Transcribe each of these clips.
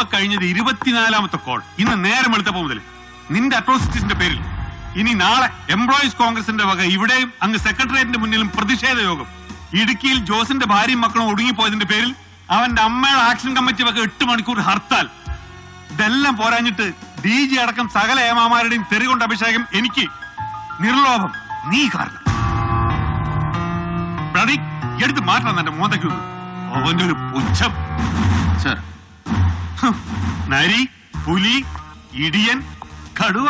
ഇപ്പൊ കഴിഞ്ഞത് 24ാമത്തെ കോൾ. ഇന്ന് നേരം വെളുത്തപ്പോ മുതൽ നിന്റെ അട്രോസിറ്റീസിന്റെ പേരിൽ ഇനി നാളെ എംപ്ലോയീസ് കോൺഗ്രസിന്റെ വക ഇവിടെയും അങ്ങ് സെക്രട്ടേറിയറ്റിന്റെ മുന്നിലും പ്രതിഷേധ യോഗം. ഇടുക്കിയിൽ ജോസിന്റെ ഭാര്യയും മക്കളും ഒടുങ്ങിപ്പോയതിന്റെ പേരിൽ അവന്റെ അമ്മയുടെ ആക്ഷൻ കമ്മിറ്റി വക 8 മണിക്കൂർ ഹർത്താൽ. ഇതെല്ലാം പോരാഞ്ഞിട്ട് DG അടക്കം സകല ഏമാമാരുടെയും തെറികൊണ്ട് അഭിഷേകം എനിക്ക്. നിർലോഭം നീ കാരണം. എടുത്ത് മാറ്റാൻ എന്റെ മോന്തയ്ക്ക് അവന്റെ ഒരു പുച്ഛം. നരി, പുലി, ഇടിയൻ, കടുവ,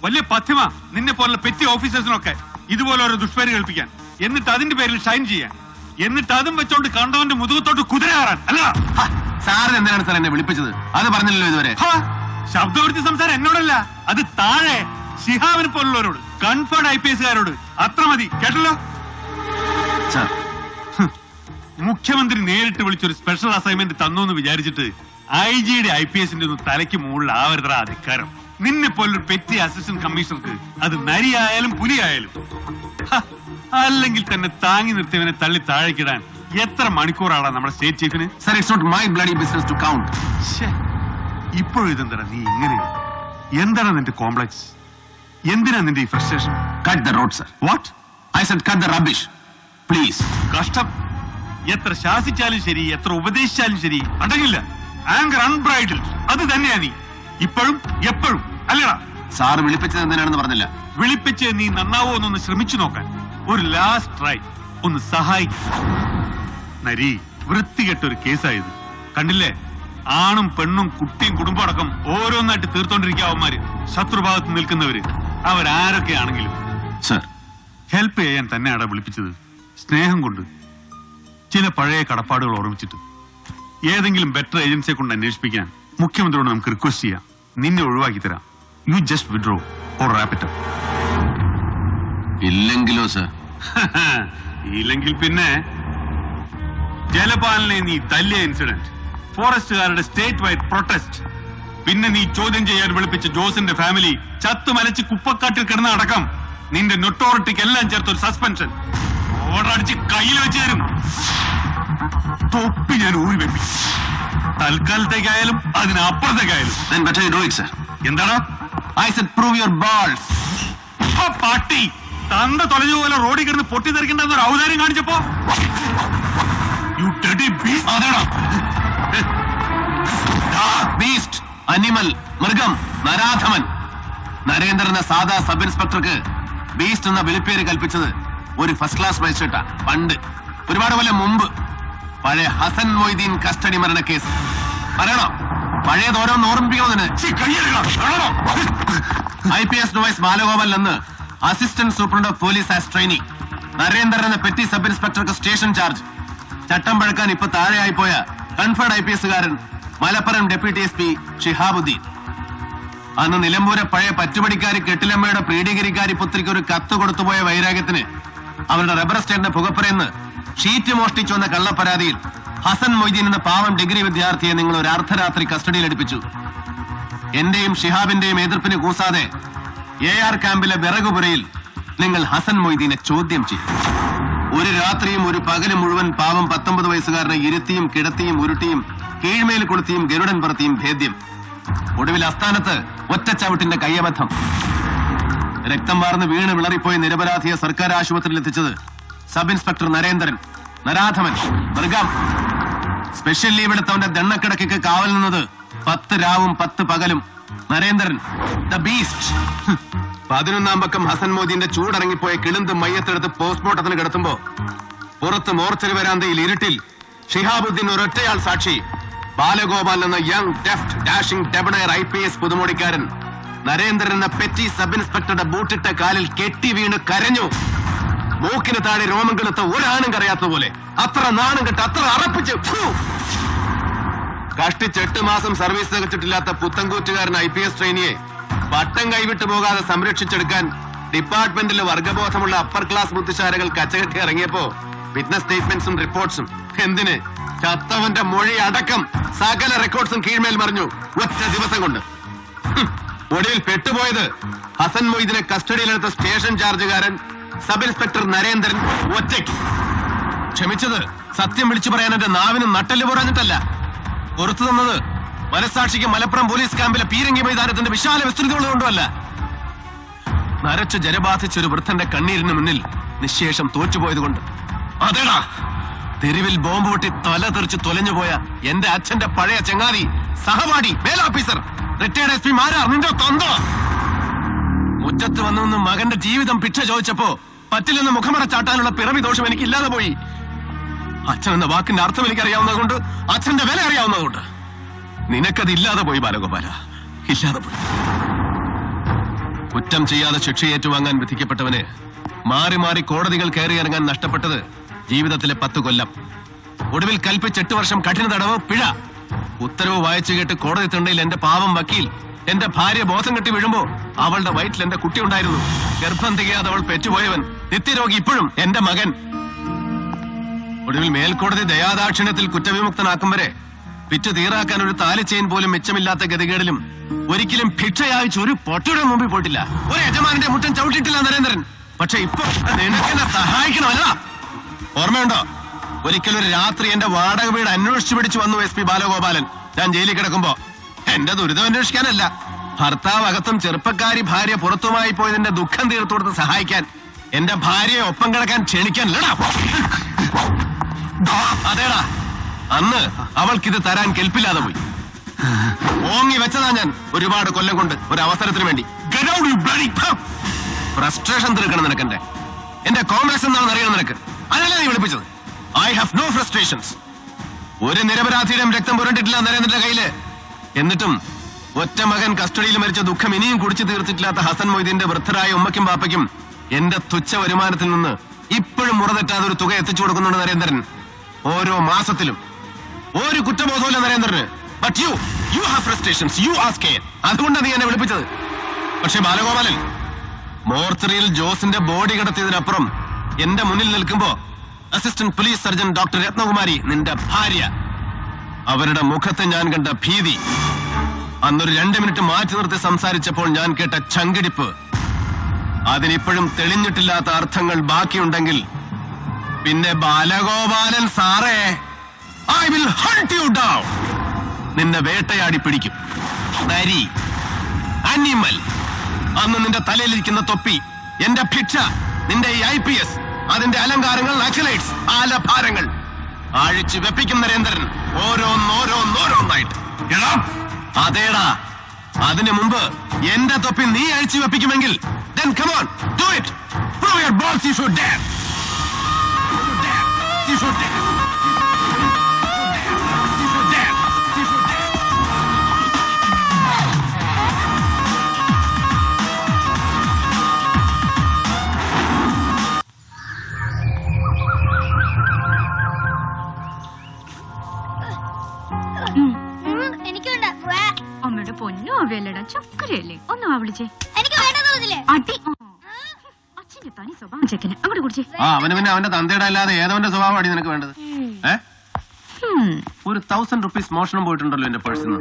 വലിയ പഥ്യമ നിന്നെ പോലുള്ള പെറ്റി ഓഫീസേഴ്സിനൊക്കെ ഇതുപോലെ ഓരോ ദുഷ്പേര് കേൾപ്പിക്കാൻ, എന്നിട്ട് അതിന്റെ പേരിൽ ഷൈൻ ചെയ്യാൻ, എന്നിട്ട് അതും വെച്ചോണ്ട് കണ്ടവന്റെ മുതുകത്തോട്ട് കുതിര കയറാൻ. അല്ല സാറിന് എന്തിനാണ് സാർ എന്നെ വിളിപ്പിച്ചത്? അത് പറഞ്ഞില്ലല്ലോ ഇതുവരെ. ശബ്ദവൃത്തി സംസാരം എന്നോടല്ല, അത് താഴെ ശിഹാബിനെ പോലുള്ളവരോട്, കൺഫേർഡ് IPS-കാരോട്. അത്ര മതി, കേട്ടല്ലോ. മുഖ്യമന്ത്രി നേരിട്ട് വിളിച്ചൊരു സ്പെഷ്യൽ അസൈൻമെന്റ് തന്നു എന്ന് വിചാരിച്ചിട്ട് IG-യുടെ IPS-ന്റെ ഒന്നും തലയ്ക്ക് മുകളിൽ ആവരുത അധികാരം. നിന്നെ പോലൊരു പെറ്റി അസിസ്റ്റന്റ് കമ്മീഷണർക്ക് അത് നരിയായാലും പുലിയായാലും. അല്ലെങ്കിൽ തന്നെ താങ്ങി നിർത്തിയവനെ തള്ളി താഴേക്കിടാൻ എത്ര മണിക്കൂറാണ് നമ്മുടെ സ്റ്റേറ്റ് ചീഫിന്? Sir, it's not my bloody business to count. ഇപ്പോഴും ഇതെന്താ നീ ഇങ്ങനെയാ? എന്താണ് നിന്റെ കോംപ്ലക്സ്? എന്തിനാ നിന്റെ ഈ frustration? Cut the road sir. What? I said cut the rubbish please. കഷ്ടം. എത്ര ശാസിച്ചാലും ശരി, എത്ര ഉപദേശിച്ചാലും ശരി അടങ്ങില്ല. ആങ്കർ അൺബ്രൈഡൽഡ്. അത് തന്നെയാ നീ ഇപ്പോഴും എപ്പോഴും. അല്ലടാ? സാർ വിളിപ്പിച്ചത് എന്തിനാണെന്ന് പറഞ്ഞില്ല. വിളിപ്പിച്ച് നീ നന്നാവോ എന്നൊന്ന് ശ്രമിച്ചു നോക്കാൻ, ഒരു ലാസ്റ്റ് ട്രൈ ഒന്ന് സഹായിക്കും. നരി, വൃത്തികെട്ടൊരു കേസായത് കണ്ടില്ലേ? ആണും പെണ്ണും കുട്ടിയും കുടുംബമടക്കം ഓരോന്നായിട്ട് തീർത്തോണ്ടിരിക്കാവന്മാര്, ശത്രുഭാഗത്ത് നിൽക്കുന്നവര്, അവരാരൊക്കെയാണെങ്കിലും. സർ, ഹെൽപ്പ് ചെയ്യാൻ തന്നെയാണ് വിളിപ്പിച്ചത്. സ്നേഹം കൊണ്ട്, ചില പഴയ കടപ്പാടുകൾ ഓർമ്മിച്ചിട്ട്, ഏതെങ്കിലും ബെറ്റർ ഏജൻസിയെ കൊണ്ട് അന്വേഷിപ്പിക്കാൻ മുഖ്യമന്ത്രിയോട് നമുക്ക് റിക്വസ്റ്റ് ചെയ്യാം. നിന്നെ ഒഴിവാക്കി തരാം. You just withdraw or wrap it up. ഇല്ലെങ്കിലോ സർ? ഇല്ലെങ്കിൽ പിന്നെ ജലപാലനെ നീ തല്ലിയ ഇൻസിഡന്റ്, ഫോറസ്റ്റുകാരുടെ സ്റ്റേറ്റ് വൈഡ് പ്രൊട്ടസ്റ്റ്, പിന്നെ നീ ചോദ്യം ചെയ്യാൻ വിളിപ്പിച്ച ജോസിന്റെ ഫാമിലി ചത്തുമലച്ച് കുപ്പക്കാട്ടിൽ കിടന്ന അടക്കം, നിന്റെ നൊട്ടോറിറ്റിക്ക് എല്ലാം ചേർത്തൊരു സസ്പെൻഷൻ ഓർഡർ അടിച്ച് കയ്യിൽ വെച്ച് തരും. തൊപ്പി ഞാൻ ഊരി വെപ്പി. തൽക്കാലത്തേക്കായാലും അതിനപ്പുറത്തേക്കായാലും. എന്താണ്? I said prove your balls. പാട്ടി തന്ത തൊലഞ്ഞുപോലെ റോഡിൽ കിടന്ന് പൊട്ടിത്തെറിക്കണ്ടെന്ന് ഒരു ഔദാര്യം കാണിച്ചപ്പോ ബീസ്റ്റ്, അനിമൽ, മൃഗം, നരാധമൻ. നരേന്ദ്രൻ സാധാ സബ് ഇൻസ്പെക്ടർക്ക് ബീസ്റ്റ് എന്ന വിളിപ്പേര് കൽപ്പിച്ചത് ഒരു ഫസ്റ്റ് ക്ലാസ് മജിസ്ട്രേറ്റാ. പണ്ട്, ഒരുപാട് കൊല്ലം മുമ്പ്, പഴയ ഹസൻ മൊയ്തീൻ കസ്റ്റഡി മരണ കേസ്. പറയണോ? പഴയത് ഓരോന്ന് ഓർമ്മിപ്പിക്കണമെന്ന്. IPS നോവൈസ് ബാലഗോപാൽ എന്ന് assistant superintendent of police as trainee. Narendran എന്ന പെറ്റി സബ് ഇൻസ്പെക്ടർക്ക് സ്റ്റേഷൻ ചാർജ്. ചട്ടം പഴക്കാൻ ഇപ്പൊ താഴെയായി പോയ കൺഫേർഡ് IPS-കാരൻ മലപ്പുറം ഡെപ്യൂട്ടി SP ഷിഹാബുദ്ദീൻ. അന്ന് നിലമ്പൂരെ പഴയ പറ്റുപടിക്കാരി കെട്ടിലമ്മയുടെ പ്രീഡിഗിരിക്കാരി പുത്രിക്ക് ഒരു കത്ത് കൊടുത്തുപോയ വൈരാഗ്യത്തിന് അവരുടെ റബ്ബർ എസ്റ്റേറ്റിന്റെ പുകപ്പുരയെന്ന് ഷീറ്റ് മോഷ്ടിച്ചു വന്ന കള്ളപ്പരാതിയിൽ ഹസൻ മൊയ്തീൻ എന്ന പാവം ഡിഗ്രി വിദ്യാർത്ഥിയെ നിങ്ങൾ ഒരു അർദ്ധരാത്രി കസ്റ്റഡിയിൽ എടുപ്പിച്ചു. എന്റെയും ഷിഹാബിന്റെയും എതിർപ്പിന് കൂസാതെ AR ക്യാമ്പിലെ വിറകുപുരയിൽ നിങ്ങൾ ഹസൻ മൊയ്തീനെ ചോദ്യം ചെയ്തു. ഒരു രാത്രിയും ഒരു പകലും മുഴുവൻ പാവം 19 വയസ്സുകാരനെ ഇരുത്തിയും കിടത്തിയും ഉരുട്ടിയും കീഴ്മേൽ കൊളുത്തിയും ഗരുഡൻ പറത്തിയും ഭേദ്യം. ഒടുവിൽ അസ്ഥാനത്ത് ഒറ്റച്ചവിട്ടിന്റെ കയ്യബദ്ധം. രക്തം വാർന്ന് വീണ് വിളറിപ്പോയി നിരപരാധിയെ സർക്കാർ ആശുപത്രിയിൽ എത്തിച്ചത് സബ് ഇൻസ്പെക്ടർ നരേന്ദ്രൻ, നരാധമൻ, മൃഗം. സ്പെഷ്യൽ ലീവ് എടുത്തവന്റെ ദണ്ണക്കിടക്ക് കാവൽ നിന്നത് 10 രാവും 10 പകലും നരേന്ദ്രൻ, ദ ബീസ്റ്റ്. 11-ാം പക്കം ഹസൻ മോദിന്റെ ചൂടറങ്ങിപ്പോയ കിളിന്ത് മയ്യത്തെടുത്ത് പോസ്റ്റ്മോർട്ടത്തിന് കിടത്തുമ്പോ പുറത്ത് മോർച്ചറി വരാന്തയിൽ ഇരുട്ടിൽ ഷിഹാബുദ്ദീൻ ഒരൊറ്റയാൾ സാക്ഷി. ബാലഗോപാൽ എന്ന young deft dashing debonair IPS പുതുമോടിക്കാരൻ നരേന്ദ്രൻ എന്ന പെറ്റി സബ് ഇൻസ്പെക്ടറുടെ ബൂട്ടിട്ട കാലിൽ കെട്ടി വീണ് കരഞ്ഞു. മൂക്കിന് താഴെ രോമം കെളുത്ത ഒരാണും കരയാത്ത പോലെ. അത്ര നാണം കെട്ട്, അത്ര അറപ്പിച്ച്. കഷ്ടിച്ച് 8 മാസം സർവീസ് തികച്ചിട്ടില്ലാത്ത പുത്തൻകൂറ്റുകാരൻ IPS ട്രെയിനിയെ പട്ടം കൈവിട്ടു പോകാതെ സംരക്ഷിച്ചെടുക്കാൻ ഡിപ്പാർട്ട്മെന്റിൽ വർഗബോധമുള്ള അപ്പർ ക്ലാസ് ബുദ്ധിശാലകൾ കച്ചകെട്ടി ഇറങ്ങിയപ്പോ വിറ്റ്നസ് സ്റ്റേറ്റ്മെന്റ്സും റിപ്പോർട്ട്സും എന്തിന് ചത്തവന്റെ മൊഴി അടക്കം സകല റെക്കോർഡ്സും കീഴ്മേൽ മറിഞ്ഞു ഒറ്റ ദിവസം കൊണ്ട്. ഒടുവിൽ പെട്ടുപോയത് ഹസൻ മൊയ്തീനെ കസ്റ്റഡിയിലെടുത്ത സ്റ്റേഷൻ ചാർജുകാരൻ സബ് ഇൻസ്പെക്ടർ നരേന്ദ്രൻ ഒറ്റയ്ക്ക്. ക്ഷമിച്ചത് സത്യം വിളിച്ചു പറയാൻ എന്റെ നാവിന് നട്ടല് പോരാഞ്ഞിട്ടല്ല, പുറത്തു തന്നത് മനസാക്ഷിക്ക് മലപ്പുറം പോലീസ് ക്യാമ്പിലെ പീരങ്കി മൈതാനത്തിന്റെ വിശാല വിസ്തൃതികളുകൊണ്ടുമല്ല, നരച്ചു ജലബാധിച്ച ഒരു വൃദ്ധന്റെ കണ്ണീരിന് മുന്നിൽ നിശേഷം തോറ്റുപോയതുകൊണ്ട്. അതേടാ, തെരുവിൽ ബോംബ് പൊട്ടി തല തെറിച്ച് തൊലഞ്ഞുപോയ എന്റെ അച്ഛന്റെ പഴയ ചങ്ങാതി, സഹപാഠി, മേലോഫീസർ, റിട്ടയർഡ് SP മാരാർ, നിന്റെ തന്ത മുറ്റത്ത് വന്നു മകന്റെ ജീവിതം ഭിക്ഷ ചോദിച്ചപ്പോ പറ്റില്ലെന്ന് മുഖമറ ചാട്ടാനുള്ള പിറവി ദോഷം എനിക്ക് ഇല്ലാതെ പോയി. അച്ഛൻ എന്ന വാക്കിന്റെ അർത്ഥം എനിക്ക് അറിയാവുന്നതുകൊണ്ട്, അച്ഛന്റെ വില അറിയാവുന്നതുകൊണ്ട്. നിനക്കത് ഇല്ലാതെ പോയി ബാലഗോപാല, ഇല്ലാതെ പോയി. കുറ്റം ചെയ്യാതെ ശിക്ഷ ഏറ്റുവാങ്ങാൻ വിധിക്കപ്പെട്ടവന് മാറി മാറി കോടതികൾ കയറി ഇറങ്ങാൻ നഷ്ടപ്പെട്ടത് ജീവിതത്തിലെ 10 കൊല്ലം. ഒടുവിൽ കൽപ്പിച്ച് 8 വർഷം കഠിന തടവ്, പിഴ. ഉത്തരവ് വായിച്ചു കേട്ട് കോടതി തിണ്ണയിൽ എന്റെ പാവം വക്കീൽ എന്റെ ഭാര്യ ബോധം കെട്ടി വീഴുമ്പോ അവളുടെ വയറ്റിൽ എന്റെ കുട്ടി ഉണ്ടായിരുന്നു. ഗർഭം തികയാതെ അവൾ പെറ്റുപോയവൻ, നിത്യരോഗി ഇപ്പോഴും എന്റെ മകൻ. ഒടുവിൽ മേൽക്കോടതി ദയാദാക്ഷിണ്യത്തിൽ കുറ്റവിമുക്തനാക്കും വരെ പിറ്റു തീറാക്കാൻ ഒരു താലിച്ചെയിൻ പോലും മിച്ചമില്ലാത്ത ഗതികേടിലും ഒരിക്കലും ഭിക്ഷയായിച്ച് ഒരു പൊട്ടിയുടെ മുമ്പിൽ പോയിട്ടില്ല. ഒരു യജമാനന്റെ മുറ്റം ചവിട്ടിയിട്ടില്ല നരേന്ദ്രൻ. പക്ഷെ ഇപ്പൊ നിനക്കെന്നെ സഹായിക്കണമല്ല. ഓർമ്മയുണ്ടോ, ഒരിക്കലൊരു രാത്രി എന്റെ വാടക വീട് അന്വേഷിച്ചു പിടിച്ചു വന്നു SP ബാലഗോപാലൻ. ഞാൻ ജയിലിൽ കിടക്കുമ്പോ എന്റെ ദുരിതം അന്വേഷിക്കാനല്ല, ഭർത്താവ് അകത്തും ചെറുപ്പക്കാരി ഭാര്യ പുറത്തുമായി പോയതിന്റെ ദുഃഖം തീർത്തു കൊടുത്ത് സഹായിക്കാൻ, എന്റെ ഭാര്യയെ ഒപ്പം കിടക്കാൻ ക്ഷണിക്കാനല്ലടാ. അതേടാ, അന്ന് അവൾക്കിത് തരാൻ കെൽപ്പില്ലാതെ പോയി. ഓങ്ങി വെച്ചതാ ഞാൻ ഒരുപാട് കൊല്ലം കൊണ്ട് ഒരു അവസരത്തിന് വേണ്ടി. ഫ്രസ്ട്രേഷൻ തീർക്കണം നിനക്കെന്റെ. എന്റെ കോംപ്ലക്സ് എന്താണെന്ന് അറിയണം നിനക്ക്. അതല്ല നീ വിളിപ്പിച്ചത്. I have no frustrations. ഒരു നിരപരാധിയുടെയും രക്തം പുരണ്ടിട്ടില്ല നരേന്ദ്രന്റെ കയ്യില്. എന്നിട്ടും ഒറ്റ മകൻ കസ്റ്റഡിയിൽ മരിച്ച ദുഃഖം ഇനിയും കുടിച്ചു തീർത്തിട്ടില്ലാത്ത ഹസൻ മൊയ്തീന്റെ വൃദ്ധരായ ഉമ്മയ്ക്കും പാപ്പയ്ക്കും എന്റെ തുച്ഛ വരുമാനത്തിൽ നിന്ന് ഇപ്പോഴും മുറതെറ്റാതെ ഒരു തുക എത്തിച്ചു കൊടുക്കുന്നുണ്ട് നരേന്ദ്രൻ. ഓരോ മാസത്തിലും. ഒരു കുറ്റബോധമില്ല നരേന്ദ്രന്. But you have frustrations, you are scared. അതുകൊണ്ടാണ് നീ എന്നെ വിളിപ്പിച്ചത്. പക്ഷെ ബാലഗോപാലൻ, മോർച്ചറിയിൽ ജോസിന്റെ ബോഡി കിടത്തിയതിനപ്പുറം എന്റെ മുന്നിൽ നിൽക്കുമ്പോ assistant police surgeon doctor Ratnakumari, നിന്റെ ഭാര്യ, അവരുടെ മുഖത്ത് ഞാൻ കണ്ട ഭീതി, അന്നൊരു 2 മിനിറ്റ് മാറ്റി നിർത്തി സംസാരിച്ചപ്പോൾ ഞാൻ കേട്ട ചങ്കിടിപ്പ്, അതിനിപ്പോഴും തെളിഞ്ഞിട്ടില്ലാത്ത അർത്ഥങ്ങൾ ബാക്കിയുണ്ടെങ്കിൽ പിന്നെ ബാലഗോപാലൻ സാറേ, I will hunt you down. നിന്നെ വേട്ടയാടി പിടിക്കും. നരി, അനിമൽ. അന്ന് നിന്റെ തലയിലിരിക്കുന്ന തൊപ്പി, എന്റെ ഭിക്ഷ, നിന്റെ ഈ IPS, അതിന്റെ അലങ്കാരങ്ങൾ, നക്സലൈറ്റ്സ്, ആലഭാരങ്ങൾ അഴിച്ചു വെപ്പിക്കും നരേന്ദ്രൻ, ഓരോന്നോരോന്നോരോന്നായിട്ട്. അതേടാ, അതിനു മുമ്പ് എന്റെ തൊപ്പി നീ അഴിച്ചു വെപ്പിക്കുമെങ്കിൽ then come on, do it. Prove your balls, you should dare. You should dare. You should dare. You should dare. അമ്മയുടെ പൊന്നു അവയല്ലടാ, ചക്കരയല്ലേ. ഒന്ന് വാ വിളിച്ചേ. അടി. അച്ഛന്റെ തനി സ്വഭാവം ചെക്കന്. അങ്ങോട്ട് കുടിച്ചേ. അവന് പിന്നെ അവന്റെ തന്തയുടെ അല്ലാതെ ഏതവന്റെ സ്വഭാവം അടി നിനക്ക് വേണ്ടത്? ഒരു 1000 rupees മോഷണം പോയിട്ടുണ്ടല്ലോ എന്റെ പേഴ്സിൽ നിന്ന്.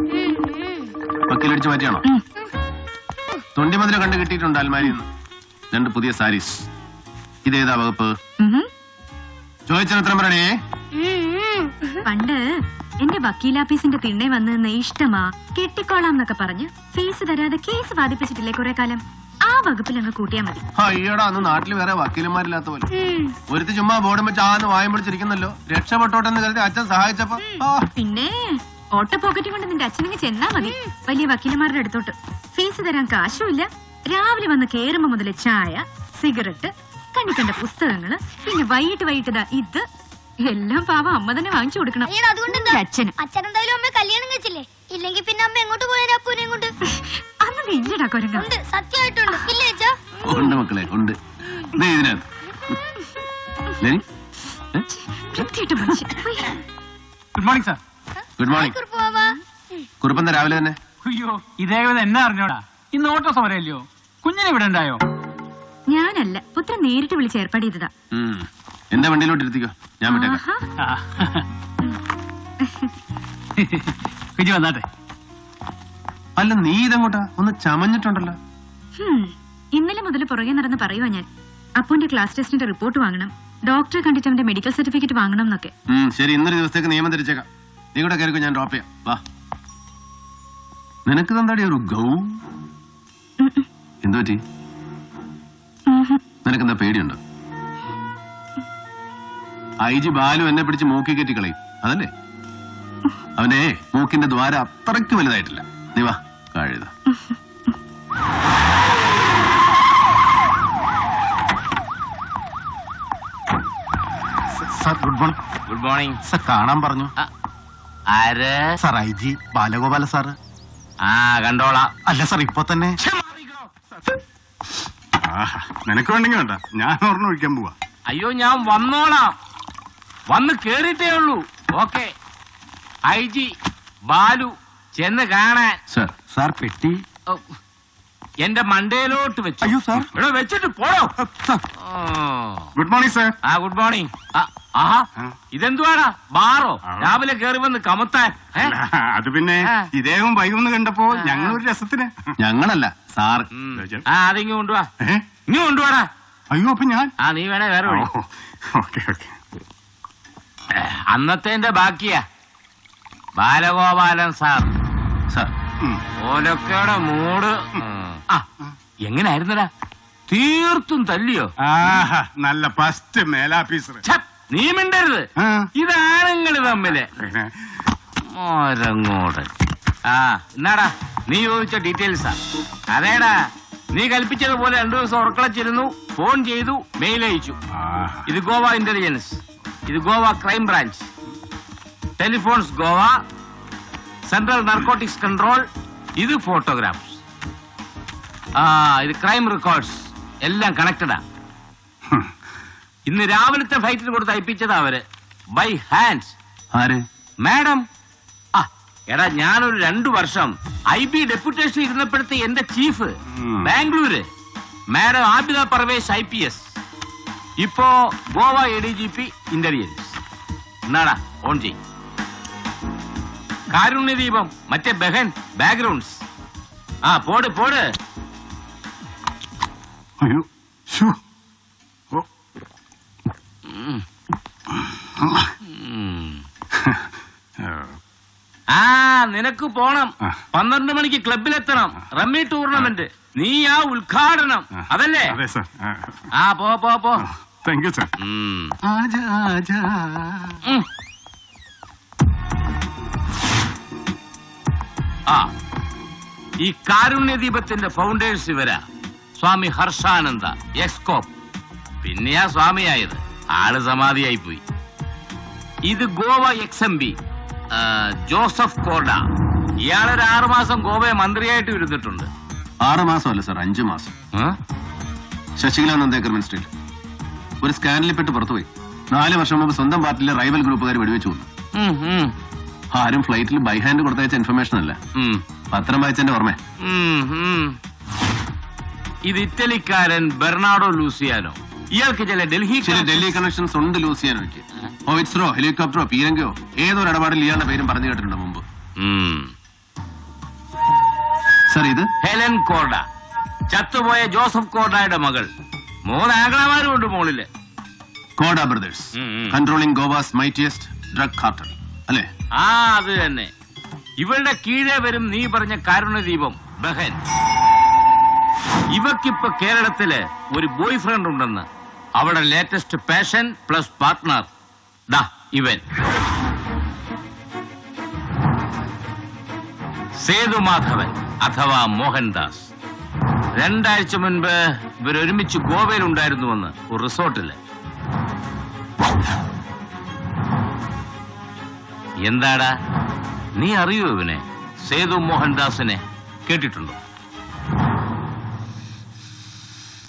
വക്കീലടിച്ച് മാറ്റിയാണോ? തൊണ്ടിമതില കണ്ടു കിട്ടിയിട്ടുണ്ട് അൽമാരിയിൽ നിന്ന് 2 പുതിയ സാരീസ്. ഇതേതാ വകുപ്പ്? ചോദിച്ചെത്ര പറയണേ. പണ്ട് എന്റെ വക്കീലാഫീസിന്റെ തിണ്ണെ വന്ന് നിന്ന് ഇഷ്ടമാ കെട്ടിക്കോളാം എന്നൊക്കെ പറഞ്ഞ് ഫീസ് തരാതെ കേസ് വാദിപ്പിച്ചിട്ടില്ലേ കുറെ കാലം. ആ വകുപ്പിൽ അങ്ങ് കൂട്ടിയാ മതി. അയ്യോടാ, അന്ന് നാട്ടിൽ വേറെ വക്കീലന്മാരില്ലാത്ത പോലെ ഒരുത്തി ചുമ്മാ ബോർഡും വെച്ച് ആന്ന് വായം പിടിച്ചിരിക്കുന്നല്ലോ. രക്ഷപ്പെട്ടോട്ടെന്ന് കരുതി അച്ഛൻ സഹായിച്ചപ്പോ പിന്നെ ഓട്ടോ പോക്കറ്റ് കൊണ്ട് നിന്റെ അച്ഛനിങ്ങ് ചെന്നാ മതി വലിയ വക്കീലന്മാരുടെ അടുത്തോട്ട്. ഫീസ് തരാൻ കാശുമില്ല. രാവിലെ വന്ന് കേറുമ്പോ മുതല് ചായ, സിഗരറ്റ്, കണ്ണിക്കണ്ട പുസ്തകങ്ങള്, പിന്നെ വൈകിട്ട് ഇത് എല്ലാം പാവം അമ്മ തന്നെ വാങ്ങിച്ചു കൊടുക്കണം. അച്ഛനെന്തായാലും അമ്മ കല്യാണം കഴിച്ചില്ലേ? ഇല്ലെങ്കിൽ പിന്നെ അമ്മ എങ്ങോട്ട് പോയാലും അപ്പൂനെ കൊണ്ട് അന്നൊക്കെ ഇല്ലടാ കൊരങ്ങ. സത്യമായിട്ടുണ്ട്. ഇല്ലേ അച്ഛാ? ഉണ്ട് മക്കളെ, ഉണ്ട്. Good morning sir. Good morning. കുറുപ്പന്താ രാവിലെ തന്നെ? അയ്യോ, ഇതേപോലെ എന്നാ അറിഞ്ഞോടാ, ഇന്ന് ഓട്ടോ സമരമല്ലയോ? കുഞ്ഞിനെ ഇവിടെ ഉണ്ടായോ? ഞാനല്ല, പുത്രൻ നേരിട്ട് വിളിച്ച് ഏർപ്പാട് ചെയ്തതാ. എന്റെ വണ്ടിയിലോട്ട് ഇരുത്തിക്കോ, ഞാൻ വിട്ടേക്കാം. കുഞ്ഞു വന്നാട്ടെ. അല്ല, നീ ഇതെങ്ങോട്ടാ? ഒന്ന് ചമഞ്ഞിട്ടുണ്ടല്ലോ. ഇന്നലെ മുതൽ പുറകെ നടന്ന് പറയുവാ ഞാൻ. അപ്പുന്റെ ക്ലാസ് ടെസ്റ്റിന്റെ റിപ്പോർട്ട് വാങ്ങണം, ഡോക്ടറെ കണ്ടിട്ട് അവന്റെ മെഡിക്കൽ സർട്ടിഫിക്കറ്റ് വാങ്ങണം എന്നൊക്കെ. ശരി, ഇന്നൊരു ദിവസത്തേക്ക് നിയമം തിരിച്ചേക്കാം. നീ കൂടെ കയറിക്കോ, ഞാൻ ഡ്രോപ്പ് ചെയ്യാം. വാ. നിനക്ക് തന്താടി ഒരു ഗൗ എന്തു പറ്റി? നിനക്കെന്താ പേടിയുണ്ടോ? IG ബാലു എന്നെ പിടിച്ച് മൂക്കി കെറ്റി കളയും അതല്ലേ? അവനെ മൂക്കിന്റെ ദ്വാരം അത്രയ്ക്ക് വലുതായിട്ടില്ല. നീ വാ കഴുത. Sir good morning. Good morning. Sir കാണാൻ പറഞ്ഞു. ആര്? Sir IG Balagopala sir. ആ കണ്ടോളാം. അല്ല സർ ഇപ്പൊ തന്നെ. നിനക്ക് വേണ്ടെങ്കിൽ വേണ്ട, ഞാൻ ഓർമ്മ ഒഴിക്കാൻ പോവാ. അയ്യോ ഞാൻ വന്നോളാം, വന്ന് കേറിയിട്ടേ ഉള്ളൂ. ഓക്കെ. IG ബാലു ചെന്ന് കാണാൻ. സാർ പെട്ടി. ഓ, എന്റെ മണ്ടയിലോട്ട് വെച്ചു. അയ്യോ സാർ. ഇവിടെ വെച്ചിട്ട് പോടോ. Good morning sir. ആ ഗുഡ് മോർണിംഗ്. ആഹാ ഇതെന്തുവാടാ ബാറോ? രാവിലെ കേറി വന്ന് കമത്താൻ. അത് പിന്നെ ഇദ്ദേഹം വൈകുന്ന് കണ്ടപ്പോ ഞങ്ങളൊരു രസത്തിന്. ഞങ്ങളല്ല സാർ. ആ അതിങ്ങ് കൊണ്ടുവാ, ഇങ്ങ് കൊണ്ടുവാടാ. അയ്യോ അപ്പൊ ഞാൻ നീ വേണേ വേറെ വഴി. Okay okay. അന്നത്തെ ബാക്കിയാ ബാലഗോപാലൻ സാർ. സാർ ഓലൊക്കെയുടെ മൂട്. ആ എങ്ങനായിരുന്നടാ? തീർത്തും തല്ലിയോ? നല്ല ഫസ്റ്റ് മേലാഫീസർ. നീ മിണ്ടരുത്, ഇതാണുങ്ങള് തമ്മില്. മോരങ്ങോട്. ആ എന്നാടാ നീ ചോദിച്ച ഡീറ്റെയിൽസാ? അതേടാ, നീ കൽപ്പിച്ചതുപോലെ 2 ദിവസം ഉറക്കളച്ചിരുന്നു, ഫോൺ ചെയ്തു, മെയിൽ അയച്ചു. ഇത് ഗോവ ഇന്റലിജൻസ്, ഇത് Goa crime branch, telephones Goa, central narcotics control, ഇത് ഫോട്ടോഗ്രാഫ്സ്, ഇത് ക്രൈം റെക്കോർഡ്സ്, എല്ലാം കണക്റ്റഡാ. ഇന്ന് രാവിലത്തെ ഫ്ലൈറ്റിൽ കൊടുത്ത് അയപ്പിച്ചതാ അവര്, ബൈ ഹാൻഡ്സ്. ആര്? മാഡം. ആ എടാ, ഞാനൊരു 2 വർഷം IB ഡെപ്യൂട്ടേഷൻ ഇരുന്നപ്പോഴത്തെ എന്റെ chief Bangalore madam Abida Parvez IPS, ഇപ്പോ ഗോവ ADGP ഇന്റലിജൻസ്. എന്നാടാ ഓൺ ചെയ്. കാരുണ്യദീപം, മറ്റേ ബഹൻ ബാക്ക്ഗ്രൗണ്ട്സ്. ആ പോട് പോട്. അയ്യോ ആ നിനക്ക് പോണം, 12 മണിക്ക് ക്ലബിലെത്തണം. റമ്മി ടൂർണമെന്റ്, നീ ആ ഉദ്ഘാടനം, അതല്ലേ? അതെ സർ. ആ പോ പോ പോ. Thank you sir. ആ ഈ കാരുണ്യദീപത്തിന്റെ ഫൗണ്ടേഴ്സ് ഇവരാ. സ്വാമി ഹർഷാനന്ദ എക്സ്കോപ്പ്. പിന്നെയാ സ്വാമിയായത്, ആള് സമാധിയായി പോയി. ഇത് ഗോവ XMB ജോസഫ് കോർഡ. ഇയാളൊരു 6 മാസം ഗോവയെ മന്ത്രിയായിട്ട് ഇരുന്നിട്ടുണ്ട്. 6 മാസമല്ല സാർ, 5 മാസം. ശശികല നന്ദേക്കർ മിനിസ്ട്രിയിൽ ഒരു സ്കാനിൽ പെട്ട് പുറത്തുപോയി. 4 വർഷം മുമ്പ് സ്വന്തം പാർട്ടിയിലെ റൈവൽ ഗ്രൂപ്പുകാർ വെടിവെച്ചു കൊന്നു. ആരും ഫ്ലൈറ്റിൽ ബൈ ഹാൻഡ് കൊടുത്തയച്ച ഇൻഫർമേഷൻ അല്ല, പത്രം വായിച്ചെന്റെ ഓർമ്മ. ഇത് ഇറ്റലിക്കാരൻ ബെർണാഡോ ലൂസിയാനോ. ഇയാൾക്ക് ചില ഡൽഹി കണക്ഷൻസ് ഉണ്ട് ലൂസിയാനോയ്ക്ക്. ഹോവിറ്റ്സറോ ഹെലികോപ്റ്ററോ പീരങ്കിയോ ഏതൊരു ഇടപാടിൽ ഇയാളുടെ പേരും പറഞ്ഞു കേട്ടിട്ടുണ്ട് മുമ്പ്. സർ ഇത് ഹെലൻ കോർഡ, ചത്തുപോയ ജോസഫ് കോർഡയുടെ മകൾ. 3 ആംഗ്ലമാരും ഉണ്ട് മോളില്. Corda brothers, controlling Goa's mightiest drug cartel അല്ലേ? ആ അത് തന്നെ. ഇവരുടെ കീഴേ വരും നീ പറഞ്ഞ കാരുണ്യദീപം ബഹൻ. ഇവക്കിപ്പോ കേരളത്തില് ഒരു ബോയ് ഫ്രണ്ട് ഉണ്ടെന്ന്. അവിടെ ലേറ്റസ്റ്റ് പാഷൻ പ്ലസ് പാർട്ട്ണർ ദാ ഇവൻ സേതുമാധവൻ അഥവാ മോഹൻദാസ്. 2 ആഴ്ച മുൻപ് ഇവരൊരുമിച്ച് ഗോവയിലുണ്ടായിരുന്നുവെന്ന് ഒരു റിസോർട്ടില്. എന്താടാ, നീ അറിയോ ഇവനെ? സേതു മോഹൻദാസിനെ കേട്ടിട്ടുണ്ടോ?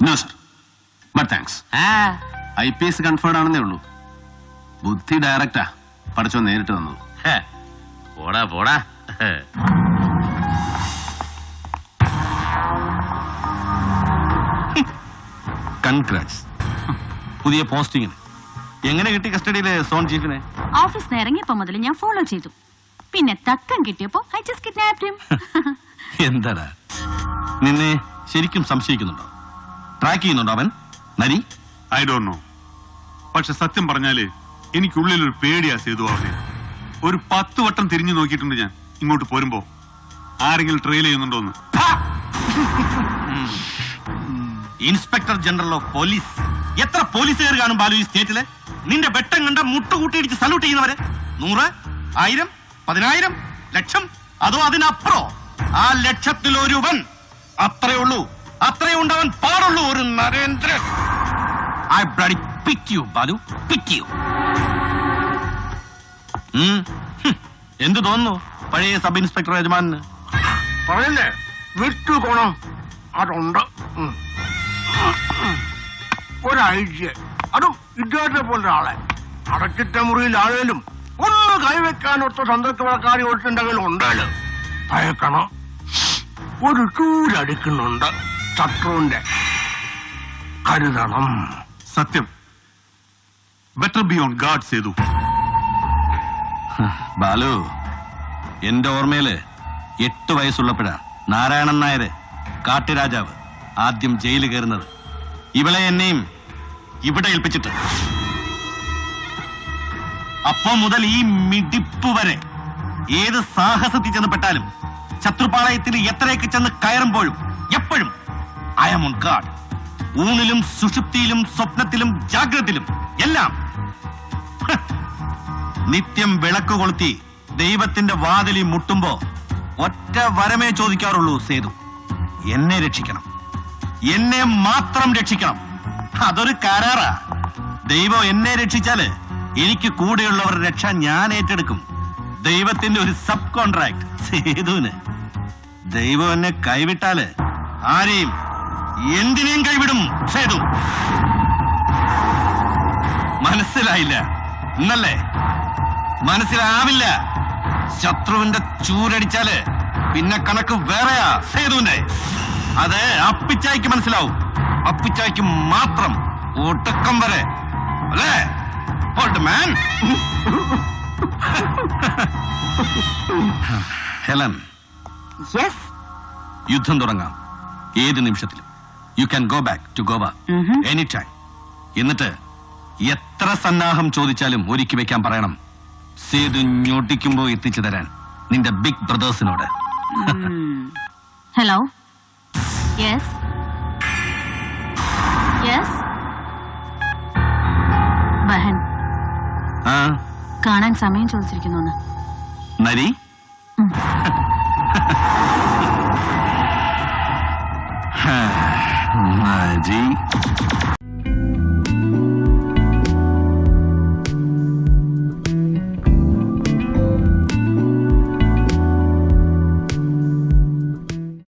No sir, but thanks. IPS conferred ആണെന്നേ ഉള്ളൂ. ബുദ്ധി ഡയറക്റ്റാ, പഠിച്ചോ നേരിട്ട് വന്നത്. പോടാ പോടാ. കൺഗ്രാറ്റ്സ്. പുതിയ പോസ്റ്റിങ്ങിന് എങ്ങനെ കിട്ടി കസ്റ്റഡിയിലെ സോൺ ചീഫിനെ? ഓഫീസിൽ ഇറങ്ങിയപ്പോ മുതൽ ഞാൻ ഫോളോ ചെയ്തു. പിന്നെ തക്കം കിട്ടിയപ്പോ I just kidnapped him. എന്താടാ, നിന്നെ ശരിക്കും സംശയിക്കുന്നുണ്ടോ? ട്രാക്ക് ചെയ്യുന്നുണ്ടോ അവൻ? നരി, ഐ ഡോണ്ട് നോ. പക്ഷെ സത്യം പറഞ്ഞാല് എനിക്കുള്ളിൽ ഒരു പേടിയാ സേതു. അവനെ ഒരു 10 വട്ടം തിരിഞ്ഞു നോക്കിയിട്ടുണ്ട് ഞാൻ ഇങ്ങോട്ട് പോരുമ്പോ. ആരെങ്കിലും ട്രെയിൽ ചെയ്യുന്നുണ്ടോന്ന്. Inspector general of police. എത്ര പോലീസുകാർ കാണും ബാലു ഈ സ്റ്റേറ്റില്? നിന്റെ വെട്ടം കണ്ട മുട്ടുകൂട്ടിയിടിച്ച് സല്യൂട്ട് ചെയ്യുന്നവരെ 100, 1000, 10000, ലക്ഷം, അതോ അതിനപ്പുറോ? ആ ലക്ഷത്തിൽ ഒരുവൻ. അത്രേ ഉള്ളൂ, അത്രേ ഉണ്ടാവാൻ പാടുള്ളൂ ഒരു Narendran. I bloody pity you Balu, pity you. എന്ത് തോന്നുന്നു പഴയ സബ് ഇൻസ്പെക്ടർ യജമാനന്? പറയല്ലേ വിട്ടു കോണം അതുണ്ട്. ഒരാഴ്ച അതും ഇദ്ദേഹത്തെ പോലെ ആളെ അടച്ചിട്ട മുറിയിൽ ആണേലും ഒന്ന് കൈവെക്കാനൊത്ത സന്തോഷക്കാരി ഒട്ടുണ്ടെങ്കിൽ ഉണ്ടല്ലോ ഭയക്കണം. ഒരു ചൂരടിക്കുന്നുണ്ട് ശത്രുവിന്റെ, കരുതണം. സത്യം. Better be on guard Sethu. Balu, എന്റെ ഓർമ്മയില് 8 വയസ്സുള്ളപ്പോഴാ നാരായണൻ നായര് കാട്ടുരാജാവ് ആദ്യം ജയിലിൽ കയറുന്നത്. ഇവളെ എന്നെയും ഇവിടെ ഏൽപ്പിച്ചിട്ട്. അപ്പോ മുതൽ ഈ മിടിപ്പ് വരെ ഏത് സാഹസത്തിൽ ചെന്നപ്പെട്ടാലും, ശത്രുപാളയത്തിൽ എത്രയൊക്കെ ചെന്ന് കയറുമ്പോഴും എപ്പോഴും ഐ ആം ഓൺ ഗാർഡ്. ഊണിലും സുഷുപ്തിയിലും സ്വപ്നത്തിലും ജാഗ്രതയിലും എല്ലാം. നിത്യം വിളക്ക് കൊളുത്തി ദൈവത്തിന്റെ വാതിലിൽ മുട്ടുമ്പോ ഒറ്റ വരമേ ചോദിക്കാറുള്ളൂ സേതു, എന്നെ രക്ഷിക്കണം, എന്നെ മാത്രം രക്ഷിക്കണം. അതൊരു കരാറാ. ദൈവം എന്നെ രക്ഷിച്ചാല് എനിക്ക് കൂടെയുള്ളവരുടെ രക്ഷ ഞാൻ ഏറ്റെടുക്കും. ദൈവത്തിന്റെ ഒരു സബ് കോൺട്രാക്ട് സേതുവിന്. ദൈവം എന്നെ കൈവിട്ടാല് ആരെയും എന്തിനേയും കൈവിടും സേതു. മനസ്സിലായില്ല എന്നല്ലേ? മനസ്സിലാവില്ല. ശത്രുവിന്റെ ചൂരടിച്ചാല് പിന്നെ കണക്ക് വേറെയാ സേതുവിന്റെ. അത് അപ്പിച്ചായിക്ക് മനസ്സിലാവും. അപ്പിച്ചായിക്ക് മാത്രം. ഒടുക്കം വരെ അല്ലേ ഓൾഡ് മാൻ? ഹെലൻ, യുദ്ധം തുടങ്ങാം ഏത് നിമിഷത്തിലും. You can go back to Goa any time. എന്നിട്ട് എത്ര സന്നാഹം ചോദിച്ചാലും ഒരുക്കി വെക്കാൻ പറയണം. സേതു ഞൊട്ടിക്കുമ്പോ എത്തിച്ചു തരാൻ നിന്റെ ബിഗ് ബ്രദേഴ്സിനോട്. Hello, yes yes. ബഹൻ ആ കാണാൻ സമയം ചോദിച്ചിരിക്കുന്നു. നരി, നരി